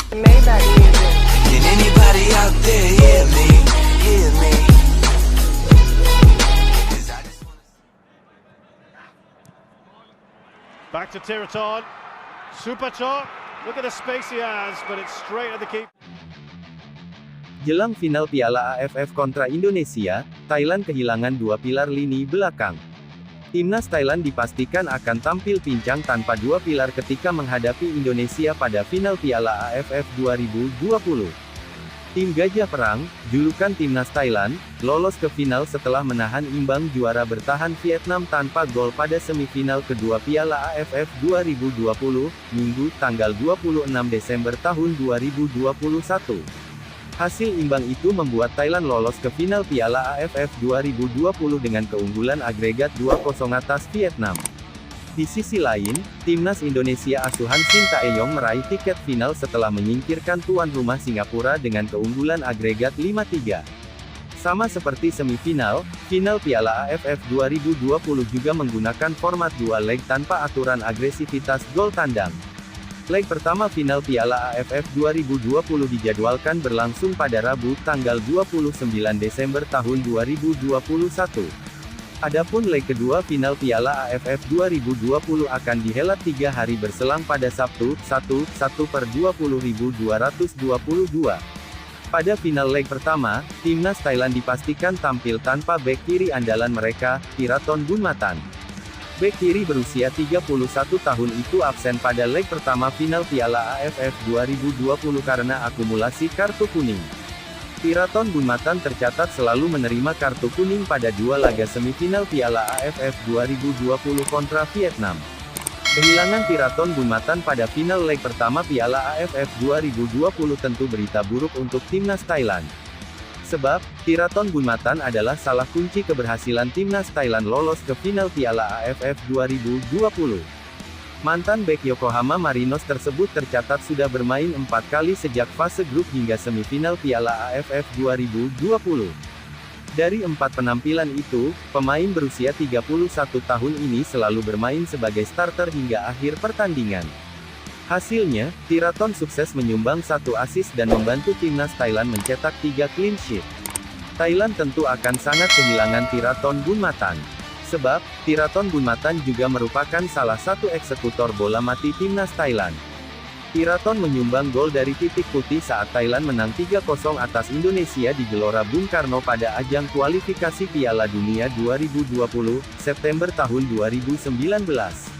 Maybach music. Can anybody out there hear me? Hear me? 'Cause I just wanna Back to Tiraton. Supatok. Look at the space he has, but it's straight at the keeper. Jelang final Piala AFF kontra Indonesia, Thailand kehilangan dua pilar lini belakang. Timnas Thailand dipastikan akan tampil pincang tanpa dua pilar ketika menghadapi Indonesia pada final Piala AFF 2020. Tim Gajah Perang, julukan Timnas Thailand, lolos ke final setelah menahan imbang juara bertahan Vietnam tanpa gol pada semifinal kedua Piala AFF 2020, Minggu, tanggal 26 Desember tahun 2021. Hasil imbang itu membuat Thailand lolos ke final Piala AFF 2020 dengan keunggulan agregat 2-0 atas Vietnam. Di sisi lain, Timnas Indonesia asuhan Sintayong meraih tiket final setelah menyingkirkan tuan rumah Singapura dengan keunggulan agregat 5-3. Sama seperti semifinal, final Piala AFF 2020 juga menggunakan format dua leg tanpa aturan agresivitas gol tandang. Leg pertama final Piala AFF 2020 dijadwalkan berlangsung pada Rabu, tanggal 29 Desember tahun 2021. Adapun leg kedua final Piala AFF 2020 akan dihelat 3 hari berselang pada Sabtu, 1/2022. Pada final leg pertama, Timnas Thailand dipastikan tampil tanpa bek kiri andalan mereka, Tiraton Bunmatan. Bek kiri berusia 31 tahun itu absen pada leg pertama final Piala AFF 2020 karena akumulasi kartu kuning. Tiraton Bunmatan tercatat selalu menerima kartu kuning pada dua laga semifinal Piala AFF 2020 kontra Vietnam. Kehilangan Tiraton Bunmatan pada final leg pertama Piala AFF 2020 tentu berita buruk untuk Timnas Thailand. Sebab, Tiraton Bunmatan adalah salah kunci keberhasilan Timnas Thailand lolos ke final Piala AFF 2020. Mantan bek Yokohama Marinos tersebut tercatat sudah bermain 4 kali sejak fase grup hingga semifinal Piala AFF 2020. Dari 4 penampilan itu, pemain berusia 31 tahun ini selalu bermain sebagai starter hingga akhir pertandingan. Hasilnya, Tiraton sukses menyumbang 1 assist dan membantu Timnas Thailand mencetak 3 clean sheet. Thailand tentu akan sangat kehilangan Tiraton Bunmatan. Sebab, Tiraton Bunmatan juga merupakan salah satu eksekutor bola mati Timnas Thailand. Tiraton menyumbang gol dari titik putih saat Thailand menang 3-0 atas Indonesia di Gelora Bung Karno pada ajang kualifikasi Piala Dunia 2020, September tahun 2019.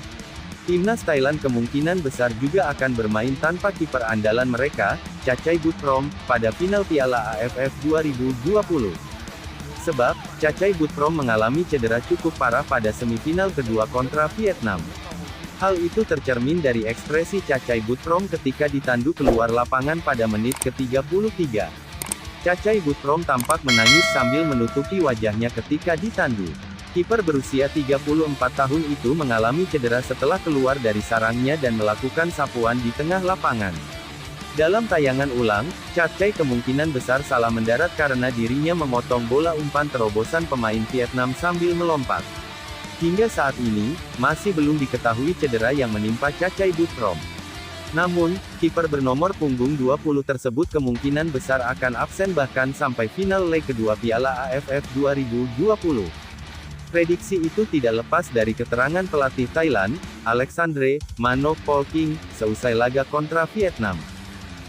Timnas Thailand kemungkinan besar juga akan bermain tanpa kiper andalan mereka, Chachai Butprom, pada final Piala AFF 2020. Sebab, Chachai Butprom mengalami cedera cukup parah pada semifinal kedua kontra Vietnam. Hal itu tercermin dari ekspresi Chachai Butprom ketika ditandu keluar lapangan pada menit ke-33. Chachai Butprom tampak menangis sambil menutupi wajahnya ketika ditandu. Kiper berusia 34 tahun itu mengalami cedera setelah keluar dari sarangnya dan melakukan sapuan di tengah lapangan. Dalam tayangan ulang, Chachai kemungkinan besar salah mendarat karena dirinya memotong bola umpan terobosan pemain Vietnam sambil melompat. Hingga saat ini, masih belum diketahui cedera yang menimpa Chachai Butprom. Namun, kiper bernomor punggung 20 tersebut kemungkinan besar akan absen bahkan sampai final leg kedua Piala AFF 2020. Prediksi itu tidak lepas dari keterangan pelatih Thailand, Alexandre Manopolking, seusai laga kontra Vietnam.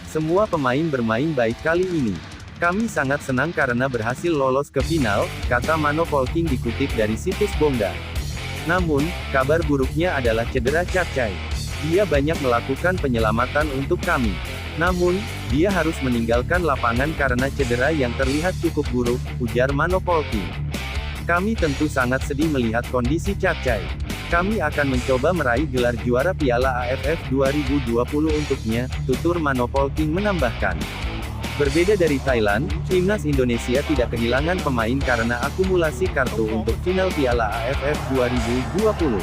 Semua pemain bermain baik kali ini. Kami sangat senang karena berhasil lolos ke final, kata Manopolking dikutip dari situs Bongga. Namun, kabar buruknya adalah cedera Chachai. Dia banyak melakukan penyelamatan untuk kami. Namun, dia harus meninggalkan lapangan karena cedera yang terlihat cukup buruk, ujar Manopolking. Kami tentu sangat sedih melihat kondisi Chachai. Kami akan mencoba meraih gelar juara Piala AFF 2020 untuknya, tutur Manopolking menambahkan. Berbeda dari Thailand, Timnas Indonesia tidak kehilangan pemain karena akumulasi kartu untuk final Piala AFF 2020.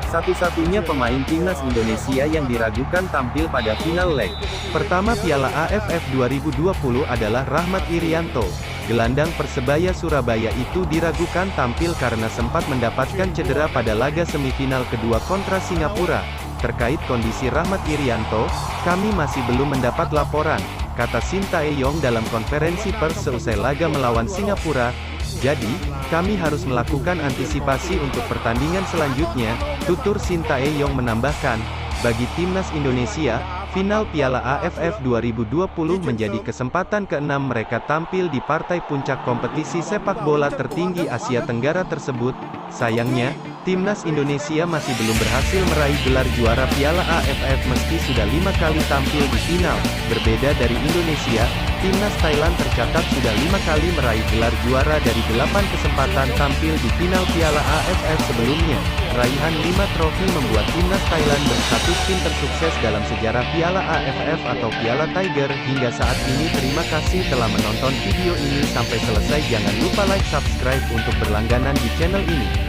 Satu-satunya pemain Timnas Indonesia yang diragukan tampil pada final leg pertama Piala AFF 2020 adalah Rahmat Irianto. Gelandang Persebaya Surabaya itu diragukan tampil karena sempat mendapatkan cedera pada laga semifinal kedua kontra Singapura. Terkait kondisi Rahmat Irianto, kami masih belum mendapat laporan, kata Shin Tae-yong dalam konferensi pers seusai laga melawan Singapura. Jadi, kami harus melakukan antisipasi untuk pertandingan selanjutnya, tutur Shin Tae-yong menambahkan. Bagi timnas Indonesia, final Piala AFF 2020 menjadi kesempatan ke-6 mereka tampil di partai puncak kompetisi sepak bola tertinggi Asia Tenggara tersebut. Sayangnya, timnas Indonesia masih belum berhasil meraih gelar juara Piala AFF meski sudah 5 kali tampil di final. Berbeda dari Indonesia, timnas Thailand tercatat sudah 5 kali meraih gelar juara dari 8 kesempatan tampil di final Piala AFF sebelumnya. Raihan 5 trofi membuat timnas Thailand berstatus tim tersukses dalam sejarah Piala AFF atau Piala Tiger. Hingga saat ini terima kasih telah menonton video ini sampai selesai. Jangan lupa like, subscribe untuk berlangganan di channel ini.